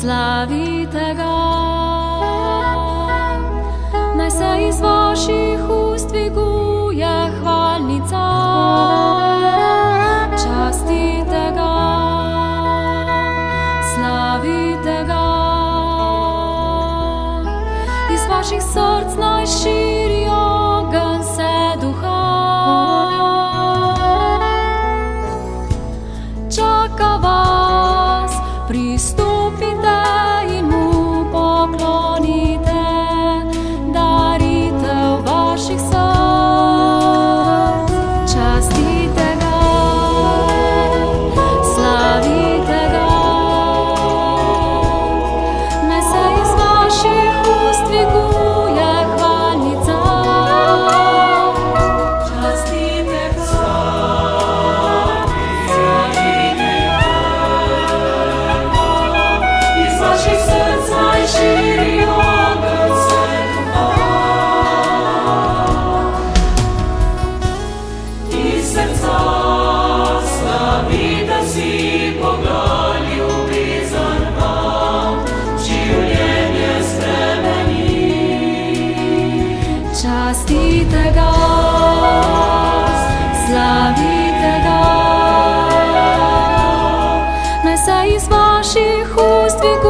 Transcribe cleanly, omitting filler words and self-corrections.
slavite ga. Naj se iz vaših ust dviguje hvalnica, častite ga, slavite ga. Iz vaših src naj širi ogenj se duha, čaka vas, pristopite in mu poklonite, daritev vaših src, častite ga, slavite ga. Naj se iz vaših ust dviguje hvalnica, častite ga, slavite ga. Iz vaših src naj širi ogenj se duha, iz srca slavite vsi Boga, ljubezen vam življenje spremeni. Častite ga, slavite ga. Naj se iz vaših ust dviguje